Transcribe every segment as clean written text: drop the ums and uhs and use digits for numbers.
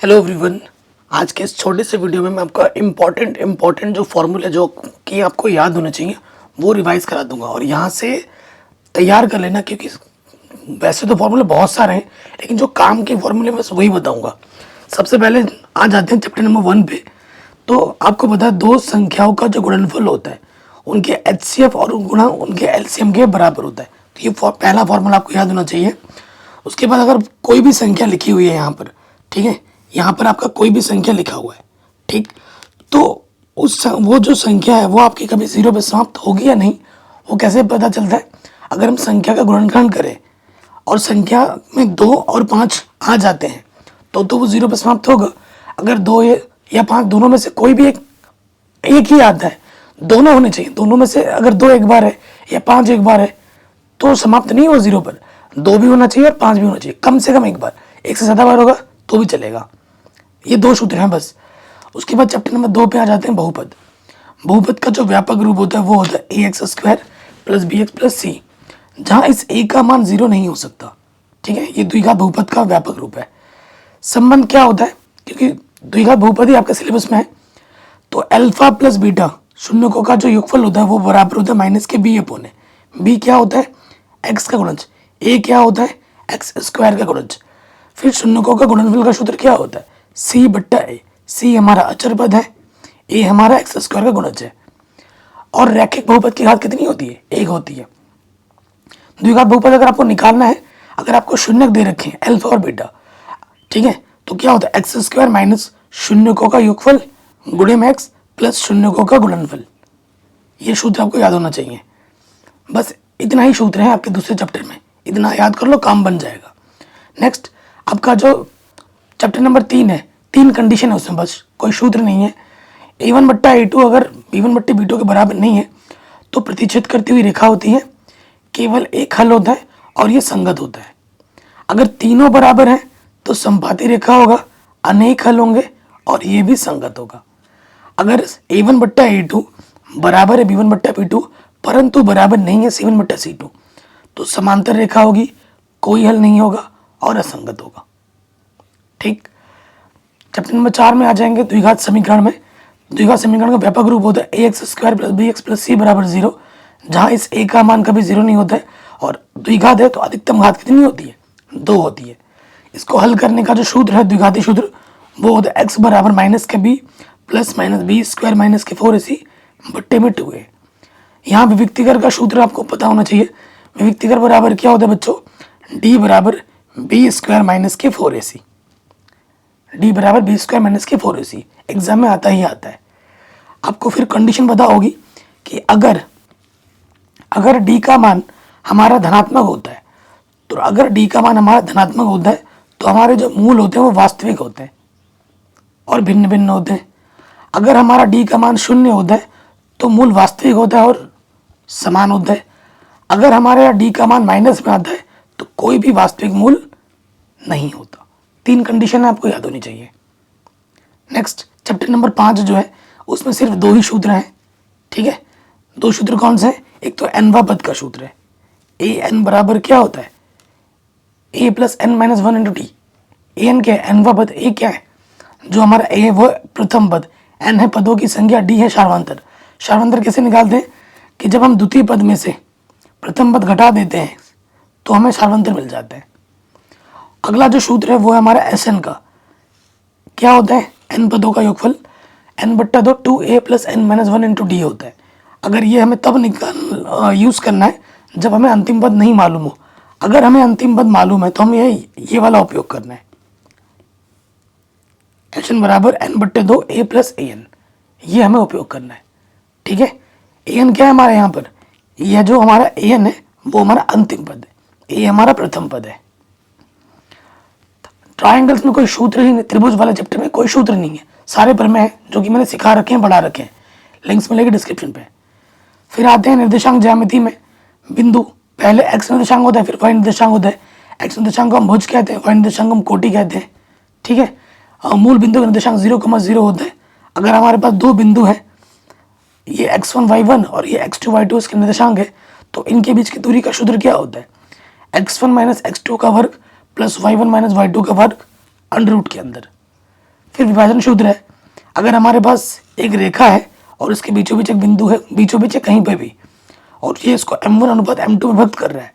Hello everyone. आज के इस छोटे से वीडियो में मैं आपका इम्पॉर्टेंट जो फॉर्मूला जो कि आपको याद होने चाहिए वो रिवाइज करा दूंगा और यहाँ से तैयार कर लेना, क्योंकि वैसे तो फॉर्मूले बहुत सारे हैं लेकिन जो काम के फॉर्मूले मैं वही बताऊंगा। सबसे पहले आ जाते हैं चैप्टर नंबर 1 पे। तो आपको पता है दो संख्याओं का जो गुणनफल होता है उनके एचसीएफ और गुणा उनके एलसीएम के बराबर होता है। तो ये पहला फॉर्मूला आपको याद होना चाहिए। उसके बाद अगर कोई भी संख्या लिखी हुई है यहाँ पर, ठीक है, यहाँ पर आपका कोई भी संख्या लिखा हुआ है, ठीक, तो वो जो संख्या है वो आपकी कभी जीरो पे समाप्त होगी या नहीं, वो कैसे पता चलता है? अगर हम संख्या का गुणनखंड करें और संख्या में 2 और 5 आ जाते हैं तो वो जीरो पे समाप्त होगा। अगर 2 या 5 दोनों में से कोई भी एक ही आता है, दोनों होने चाहिए, दोनों में से अगर 2 एक बार है या 5 एक बार है तो समाप्त नहीं हो जीरो पर। 2 भी होना चाहिए और 5 भी होना चाहिए, कम से कम एक बार। एक से ज़्यादा बार होगा तो भी चलेगा। ये 2 सूत्र हैं बस। उसके बाद चैप्टर नंबर 2 पे आ जाते हैं बहुपद। बहुपद का जो व्यापक रूप होता है वो होता है ax square plus B X plus C, जहाँ इस a का मान 0 नहीं हो सकता। ठीक है, ये द्विघात बहुपद का व्यापक रूप है। संबंध क्या होता है, क्योंकि द्विघात बहुपद ही आपके सिलेबस में है, तो अल्फा प्लस बीटा शून्यकों का जो योगफल होता है वो बराबर होता है माइनस के बी अपोन ए। बी क्या होता है? एक्स का गुणज। ए क्या होता है? एक्स स्क्वायर का गुणज। फिर शून्यकों का गुणनफल का सूत्र क्या होता है? सी बट्टा ए। सी हमारा अचर पद है, ए हमारा एक्स स्क्वायर का गुणज है। और रैखिक बहुपद की घात कितनी होती है? 1 होती है। द्विघात बहुपद अगर आपको निकालना है, अगर आपको शून्यक दे रखे हैं अल्फा और बीटा, ठीक है, तो क्या होता है? एक्स स्क्वायर माइनस शून्यकों का योगफल गुणे में एक्स प्लस शून्यकों का गुणनफल। ये सूत्र आपको याद होना चाहिए। बस इतना ही सूत्र है आपके दूसरे चैप्टर में, इतना याद कर लो, काम बन जाएगा। नेक्स्ट आपका जो चैप्टर नंबर 3 है, 3 कंडीशन है उसमें, बस कोई सूत्र नहीं है। a1 बट्टा a2 अगर b1 बट्टे b2 के बराबर नहीं है तो प्रतिच्छेद करती हुई रेखा होती है, केवल एक हल होता है और ये संगत होता है। अगर तीनों बराबर हैं तो संपाती रेखा होगा, अनेक हल होंगे और ये भी संगत होगा। अगर a1 बट्टा a2 बराबर है b1 बट्टा b2 परंतु बराबर नहीं है c1 बट्टा c2 तो समांतर रेखा होगी, कोई हल नहीं होगा और असंगत होगा। ठीक, चैप्टर नंबर 4 में आ जाएंगे द्विघात समीकरण में। द्विघात समीकरण का व्यापक रूप होता है ax square plus B X plus C बराबर 0, जहाँ इस a का मान कभी 0 नहीं होता है और द्विघात है तो अधिकतम घात कितनी होती है? 2 होती है। इसको हल करने का जो सूत्र है द्विघाती सूत्र वो होता है x बराबर माइनस के B plus minus B square minus के 4ac बट्टे में 2a। यहाँ विविक्तिकर का सूत्र आपको पता होना चाहिए। विविक्तिकर बराबर क्या होता है बच्चों? d बराबर बी स्क्वायर माइनस के 4ac। d बराबर बी स्क्वायर माइनस के 4ac एग्जाम में आता ही आता है। आपको फिर कंडीशन पता होगी कि अगर d का मान हमारा धनात्मक होता है, तो अगर d का मान हमारा धनात्मक होता है तो हमारे जो मूल होते हैं वो वास्तविक होते हैं और भिन्न भिन्न होते हैं। अगर हमारा d का मान 0 होता है तो मूल वास्तविक होता है और समान होता है। अगर हमारे यहाँ d का मान माइनस में आता है तो कोई भी वास्तविक मूल नहीं होता। 3 कंडीशन आपको याद होनी चाहिए। नेक्स्ट चैप्टर नंबर 5 जो है उसमें सिर्फ 2 ही सूत्र हैं। ठीक है, 2 सूत्र कौन से हैं? एक तो एनवा पद का सूत्र है, ए एन बराबर क्या होता है? A plus N minus 1 into T. A N क्या है? एनवा पद। ए क्या है? जो हमारा ए है वो प्रथम पद, एन है पदों की संख्या, डी है शार्वांतर। शार्वांतर कैसे निकालते हैं कि जब हम द्वितीय पद में से प्रथम पद घटा देते हैं तो हमें शार्वांतर मिल जाता है। अगला जो सूत्र है वो है हमारा एस एन का। क्या होता है? एन पदों का योगफल एन बट्टा 2 2a plus N minus 1 into D होता है। अगर ये हमें तब यूज़ करना है जब हमें अंतिम पद नहीं मालूम हो। अगर हमें अंतिम पद मालूम है तो हमें ये वाला उपयोग करना है। एच एन बराबर एन बट्टे 2 a प्लस ए एन, ये हमें उपयोग करना है। ठीक है, ए एन क्या है हमारे यहाँ पर? यह जो हमारा ए एन है वो हमारा अंतिम पद है, ए हमारा प्रथम पद है। ट्रायंगल्स में कोई सूत्र ही नहीं, त्रिभुज वाले चैप्टर में कोई सूत्र नहीं है, सारे पर में है जो कि मैंने सिखा रखे हैं, पढ़ा रखे हैं, लिंक्स मिलेंगे डिस्क्रिप्शन पे। फिर आते हैं निर्देशांक ज्यामिति में। बिंदु पहले एक्स निर्देशांक होता है, फिर वाई निर्देशांक होता है। एक्स निर्देशांक को हम भुज कहते हैं, वाई निर्देशांक को हम कोटि कहते हैं। ठीक है, मूल बिंदु का निर्देशांक 0,0 होता है। अगर हमारे पास 2 बिंदु है, ये x1 y1 और ये x2 y2 इसके निर्देशांक है, तो इनके बीच की दूरी का सूत्र क्या होता है? x1 माइनस x2 का वर्ग प्लस y1 माइनस y2 का वर्ग अंडर रूट के अंदर। फिर विभाजन शूद्र है। अगर हमारे पास एक रेखा है और इसके बीचों बीच एक बिंदु है, बीचों बीच कहीं पे भी, और ये इसको m1 अनुपात m2 में विभक्त कर रहा है,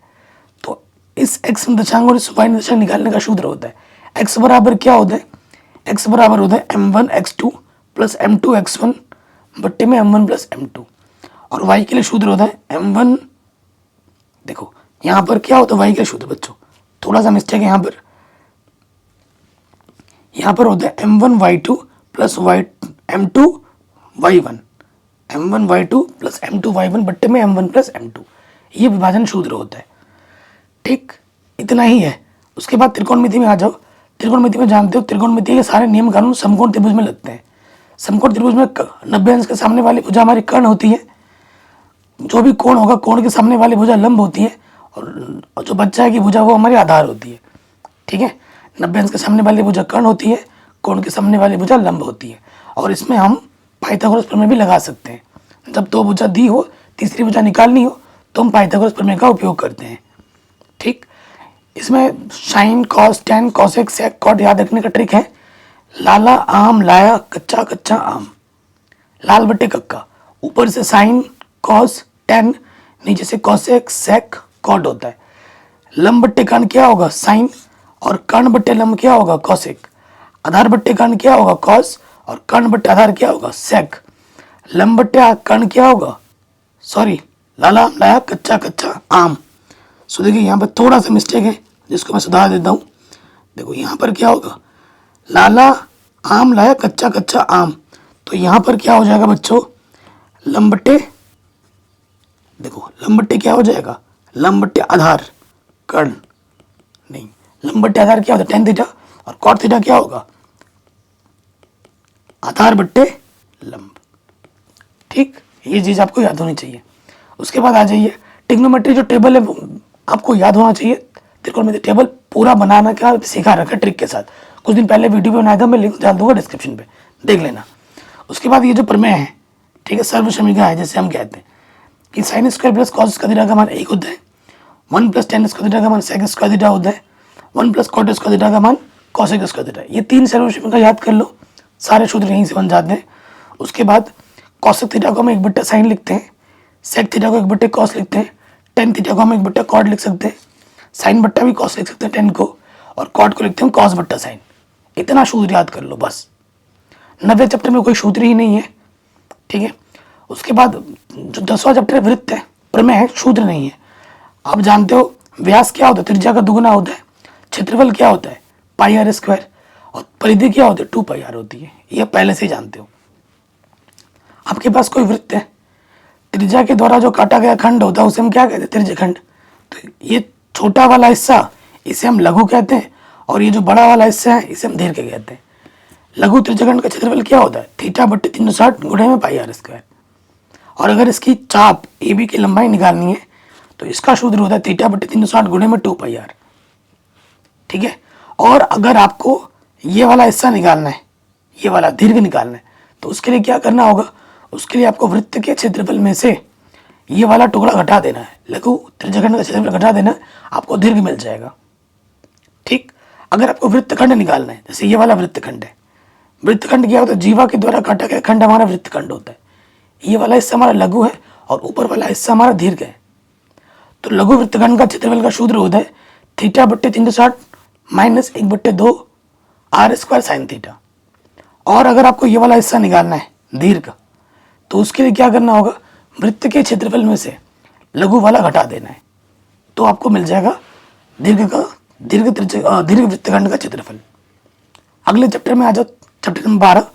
तो इस x निर्देशांक और इस y निर्देशांक निकालने का सूत्र होता है x बराबर क्या होता है, x बराबर होता है m1 x2 plus m2 x1 बट्टे में m1 प्लस m2, और y के लिए सूत्र होता है m1, देखो यहाँ पर क्या होता है y के लिए सूत्र बच्चों, थोड़ा सा मिस्टेक है यहाँ पर होता है m1 y2 plus m2 y1, m1 y2 plus m2 y1 बट्टे में m1 प्लस m2, ये विभाजन सूत्र होता है। ठीक, इतना ही है। उसके बाद त्रिकोणमिति में आ जाओ। त्रिकोणमिति में जानते हो त्रिकोणमिति के सारे नियम कानून समकोण त्रिभुज में लगते हैं। समकोण त्रिभुज में 90 अंश के सामने वाली भुजा हमारी कर्ण होती है, जो भी कोण होगा कोण के सामने वाली भुजा लंब होती है, और जो बच जाएगी भुजा वो हमारी आधार होती है। ठीक है, 90 अंश के सामने वाली भुजा कर्ण होती है, कोण के सामने वाली भुजा लंब होती है, और इसमें हम पाइथागोरस प्रमेय भी लगा सकते हैं। जब दो भुजा दी हो, तीसरी भुजा निकालनी हो, तो हम पाइथागोरस प्रमेय का उपयोग करते हैं। ठीक, इसमें sine cos tan cosec sec cot याद रखने का ट्रिक है। लाला आम लाया कच्चा कच्चा आम, लाल बट्टे कक्का, ऊपर से साइन कॉस टेन, नीचे से कॉसेक सेक कॉट होता है। लंब बट्टे कर्ण क्या होगा, साइन, और कर्ण बट्टे लंब क्या होगा, कॉसेक। आधार बट्टे कर्ण क्या होगा, कॉस, और कर्ण बट्टे आधार क्या होगा, सेक। लंब बट्टे कर्ण क्या होगा, सॉरी, लाला आम लाया कच्चा कच्चा आम। सो देखिए यहाँ पर थोड़ा सा मिस्टेक है जिसको मैं सुधार देता हूँ। देखो यहाँ पर क्या होगा, लाला आम लाया कच्चा कच्चा आम, तो यहाँ पर क्या हो जाएगा बच्चों, लंबट्टे, देखो लंबट्टे क्या हो जाएगा, लंबट्टे आधार कर्ण, नहीं, लंबट्टे आधार क्या होता है, टेन थीटा, और कॉट थीटा क्या होगा, आधार बट्टे लंब। ठीक, ये चीज़ आपको याद होनी चाहिए। उसके बाद आ जाइए ट्रिग्नोमेट्री जो टेबल है आपको याद होना चाहिए। त्रिकोणमिति टेबल पूरा बनाना क्या सिखा रखा है ट्रिक के साथ, कुछ दिन पहले वीडियो भी बनाया था, मैं लिंक डाल दूंगा डिस्क्रिप्शन पे, देख लेना। उसके बाद ये जो प्रमेय है, ठीक है, सर्वसमीका है, जैसे हम कहते हैं कि sine square plus cos square theta का मान एक होता है, 1 प्लस टेन स्क्वायर थीटा का मान सेक स्क्वायर थीटा होता है, 1 प्लस कॉट स्क्वायर थीटा का मान कॉसेक स्क्वायर थीटा। ये तीन सर्वसमीका याद कर लो, सारे सूत्र यहीं से बन जाते हैं। उसके बाद कॉसेक थीटा को हम एक बट्टा साइन लिखते हैं, सेक थीटा को एक बट्टे कॉस लिखते हैं, टेन थीटा को हम एक बट्टा कॉट लिख सकते हैं, साइन बट्टा भी कॉस लिख सकते हैं टेन को, और कॉट को लिखते हैं कॉस बट्टा साइन। इतना सूत्र याद कर लो बस। 90 चैप्टर में कोई सूत्र ही नहीं है। ठीक है, उसके बाद जो 10वां चैप्टर वृत्त है, प्रमेय है, सूत्र नहीं है। आप जानते हो व्यास क्या होता है, त्रिज्या का दुगुना होता है, क्षेत्रफल क्या होता है, पाई आर स्क्वायर, और परिधि क्या होती है, 2 पाई आर होती है। ये पहले से ही जानते हो। आपके पास कोई वृत्त है, त्रिज्या के द्वारा जो काटा गया खंड होता है उसे हम क्या कहते हैं, त्रिज्यखंड। तो ये छोटा वाला हिस्सा इसे हम लघु कहते हैं, और ये जो बड़ा वाला हिस्सा है इसे हम दीर्घ कहते हैं। लघु त्रिज्यखंड का क्षेत्रफल क्या होता है, थीटा बट्टे 360 गुणे में पाई आर स्क्वायर। और अगर इसकी चाप ए बी की लंबाई निकालनी है तो इसका सूत्र होता है थीटा बट्टे 360 गुणे में 2 पाई आर। ठीक है, और अगर आपको ये वाला हिस्सा निकालना है, ये वाला दीर्घ निकालना है, तो उसके लिए क्या करना होगा, उसके लिए आपको वृत्त के क्षेत्रफल में से ये वाला टुकड़ा घटा देना है, लघु त्रिज्यखंड का क्षेत्रफल घटा देना है, आपको दीर्घ मिल जाएगा। ठीक, अगर आपको वृत्तखंड निकालना है, जैसे ये वाला वृत्तखंड है, वृत्तखंड क्या होता है, जीवा के द्वारा काटा गया खंड हमारा वृत्तखंड होता है। ये वाला हिस्सा हमारा लघु है और ऊपर वाला हिस्सा हमारा दीर्घ है। तो लघु वृत्तखंड का क्षेत्रफल का सूत्र होता है थीटा बट्टे 360 minus 1/2 R square sine theta. और अगर आपको ये वाला हिस्सा निकालना है दीर्घ, तो उसके लिए क्या करना होगा, वृत्त के क्षेत्रफल में से लघु वाला घटा देना है, तो आपको मिल जाएगा दीर्घ वृत्तखंड का क्षेत्रफल। अगले चैप्टर में आ जाओ, चैप्टर नंबर 12।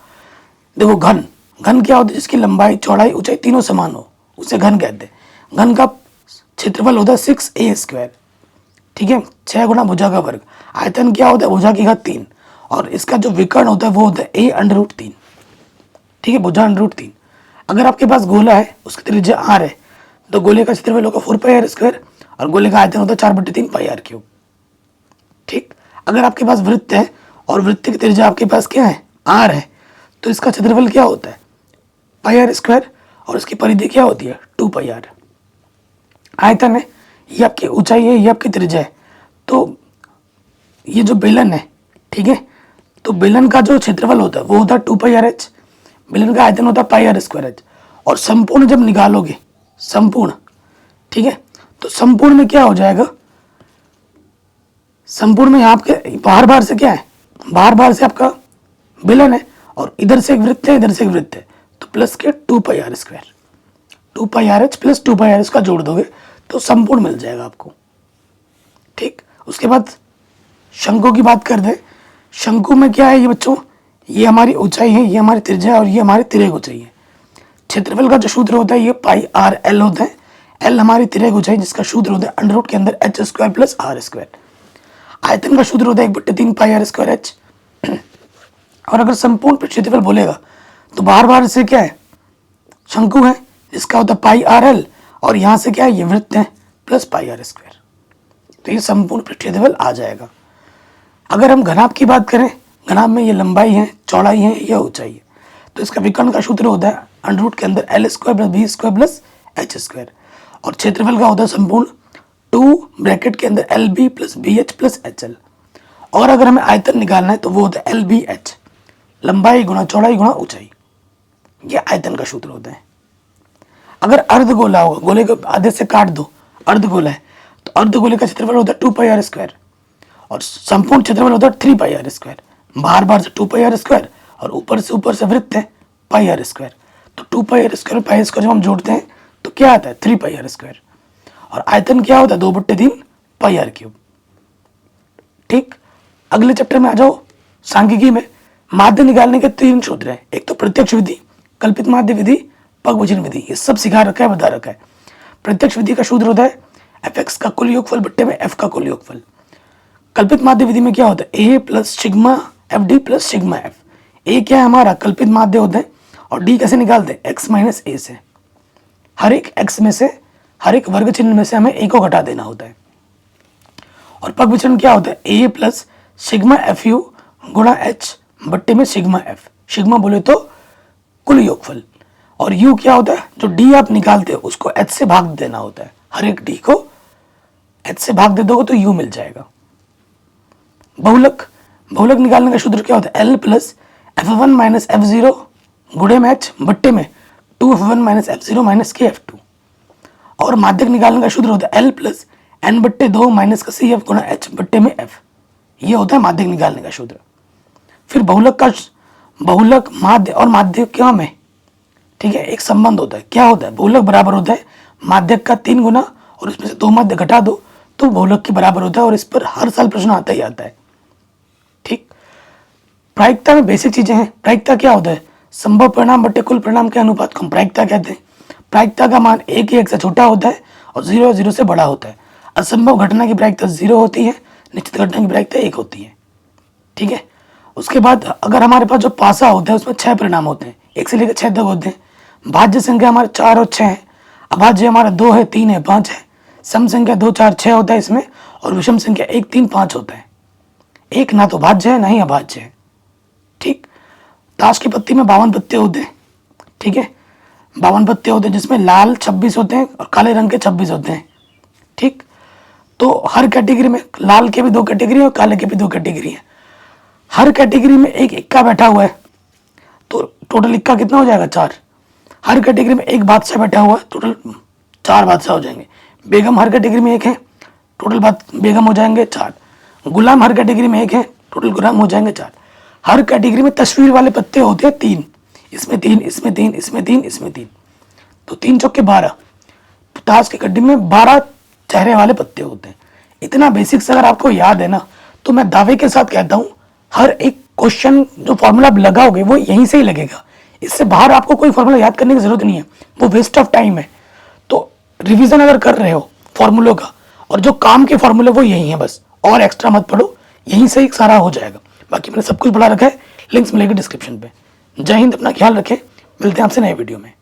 देखो घन, घन क्या होता है, जिसकी लंबाई चौड़ाई ऊंचाई तीनों समान हो उसे घन कहते हैं। घन का क्षेत्रफल होता है 6a स्क्वायर। ठीक है, 6 गुना भुजा का वर्ग। आयतन क्या होता है, भुजा की घात 3, और इसका जो विकर्ण होता है वो होता है a√3। ठीक है, भुजा √3। अगर आपके पास गोला है, उसकी त्रिज्या r है, तो गोले का क्षेत्रफल होगा 4 पाई आर स्क्वायर, और गोले का आयतन होता है 4/3 पाई आर क्यूब। ठीक, अगर आपके पास वृत्त है और वृत्त की त्रिज्या आपके पास क्या है, r है, तो इसका क्षेत्रफल क्या होता है, पाई आर स्क्वायर, और इसकी परिधि क्या होती है, 2 पाई आर। आयतन है, ये आपकी ऊंचाई है, ये आपकी त्रिज्या है। तो ये जो बेलन है, ठीक है, तो बेलन का जो क्षेत्रफल होता है वो होता है 2πr/h, बेलन का आयतन होता है πr²h। और संपूर्ण जब निकालोगे, संपूर्ण, ठीक है, तो संपूर्ण में क्या हो जाएगा, संपूर्ण में यहाँ आपके बाहर बाहर से क्या है, बाहर बाहर से आपका बेलन है और इधर से एक वृत्त है, इधर से एक वृत्त है, तो प्लस के 2πr², 2πr/h प्लस 2πr का जोड़ दोगे तो संपूर्ण मिल जाएगा आपको। ठीक, उसके बाद शंकु की बात कर दे। शंकु में क्या है ये बच्चों, ये हमारी ऊंचाई है, ये हमारी त्रिज्या है और ये हमारी तिर्यक ऊंचाई है। क्षेत्रफल का जो सूत्र होता है ये πr/l होता है। l हमारी तिर्यक ऊंचाई जिसका सूत्र होता है अंडर रूट के अंदर h² प्लस r²। आयतन का सूत्र होता है 1/3 πr²h। और अगर संपूर्ण क्षेत्रफल बोलेगा तो बाहर बाहर से क्या है, शंकु है जिसका होता है πr/l और यहाँ से क्या है, ये वृत्त है प्लस πr²। तो ये संपूर्ण क्षेत्रफल आ जाएगा। अगर हम घनाभ की बात करें, घनाभ में ये लंबाई है, चौड़ाई है, यह ऊंचाई है, तो इसका विकर्ण का सूत्र होता है अंडर रूट के अंदर l² plus b² plus h²। और क्षेत्रफल का होता है संपूर्ण 2 ब्रैकेट के अंदर lb plus bh plus hl। और अगर हमें आयतन निकालना है तो वो होता है lbh, लंबाई गुणा चौड़ाई गुणा ऊंचाई, ये आयतन का सूत्र होता है। अगर अर्धगोला होगा, गोले को आधे से काट दो, अर्धगोला है तो अर्धगोले का क्षेत्रफल होता है 2πr² और संपूर्ण क्षेत्रफल होता है 3πr²। बाहर बाहर से 2πr² और ऊपर से वृत्त है πr²। तो 2πr² और πr² जब हम जोड़ते हैं तो क्या आता है 3πr²। और आयतन क्या होता है 2/3 πr³। ठीक, अगले चैप्टर में आ जाओ। सांख्यिकी में माध्य निकालने के 3 सूत्र हैं, एक तो प्रत्यक्ष विधि, कल्पित माध्य विधि, पगविचलन विधि, ये सब सिखा रखा है, बता रखा है। प्रत्यक्ष विधि का सूत्र होता है fx का कुल योगफल बट्टे में f का कुल योगफल। कल्पित माध्य विधि में क्या होता है a plus sigma fd plus sigma f। a क्या है हमारा कल्पित माध्य होता है और d कैसे निकालते हैं, x माइनस a से। हर एक x में से, हर एक वर्ग चिन्ह में से हमें a को घटा देना होता है। और पगविचलन क्या होता है a प्लस सिग्मा fu गुणा h बट्टे में सिग्मा f। सिग्मा बोले तो कुल योगफल और u क्या होता है, जो d आप निकालते हो उसको h से भाग देना होता है। हर एक d को h से भाग दे दोगे तो u मिल जाएगा। बहुलक, बहुलक निकालने का सूत्र क्या होता है l plus f1 minus f0 गुणे में h बट्टे में 2f1 माइनस f0 माइनस के f2। और माध्यक निकालने का सूत्र होता है l प्लस n/2 माइनस का cf गुणा h बट्टे में f। ये होता है माध्यक निकालने का सूत्र। फिर बहुलक का, बहुलक माध्य और माध्यक क्या में, ठीक है, एक संबंध होता है। क्या होता है, बहुलक बराबर होता है माध्यक का 3 गुना और इसमें से 2 माध्य घटा दो तो बहुलक के बराबर होता है। और इस पर हर साल प्रश्न आता ही आता है। ठीक, प्रायिकता में बेसिक चीजें हैं। प्रायिकता क्या होता है, संभव परिणाम बट्टे कुल परिणाम के अनुपात को हम प्रायिकता कहते हैं। प्रायिकता का मान 1 से छोटा होता है और 0 से बड़ा होता है। असंभव घटना की प्रायिकता 0 होती है, निश्चित घटना की प्रायिकता 1 होती है। ठीक है, उसके बाद अगर हमारे पास जो पासा होता है उसमें 6 परिणाम होते हैं, 1 से लेकर 6 तक होते हैं। भाज्य संख्या हमारे 4 और 6 है, अभाज्य हमारा 2 है, 3 है, 5 है। सम संख्या 2 4 6 होता है इसमें और विषम संख्या 1 3 5 होता है। एक ना तो भाज्य है ना ही अभाज्य है। ठीक, ताश की पत्ती में 52 पत्ते होते हैं। ठीक है, 52 पत्ते होते हैं जिसमें लाल 26 होते हैं और काले रंग के 26 होते हैं। ठीक, तो हर कैटेगरी में लाल के भी 2 कैटेगरी और काले के भी 2 कैटेगरी है। हर कैटेगरी में एक इक्का बैठा हुआ है तो टोटल इक्का कितना हो जाएगा 4। हर कैटेगरी में एक बादशाह बैठा हुआ है, टोटल 4 बादशाह हो जाएंगे। बेगम हर कैटेगरी में एक है, टोटल बेगम हो जाएंगे 4। गुलाम हर कैटेगरी में एक है, टोटल गुलाम हो जाएंगे 4। हर कैटेगरी में तस्वीर वाले पत्ते होते हैं 3, इसमें 3, इसमें 3, इसमें 3, इसमें 3, तो 3 चौके 12। ताश की गड्डी में 12 चेहरे वाले पत्ते होते हैं। इतना बेसिक्स अगर आपको याद है ना तो मैं दावे के साथ कहता हूँ हर एक क्वेश्चन जो फॉर्मूला आप लगाओगे वो यहीं से ही लगेगा। इससे बाहर आपको कोई फॉर्मूला याद करने की जरूरत नहीं है, वो वेस्ट ऑफ टाइम है। तो रिवीजन अगर कर रहे हो फॉर्मूलों का और जो काम के फॉर्मूले वो यही है बस, और एक्स्ट्रा मत पढ़ो, यहीं से ही सारा हो जाएगा। बाकी मैंने सब कुछ पढ़ा रखा है, लिंक्स मिलेगी डिस्क्रिप्शन पे। जय हिंद, अपना ख्याल रखें, मिलते हैं आपसे नए वीडियो में।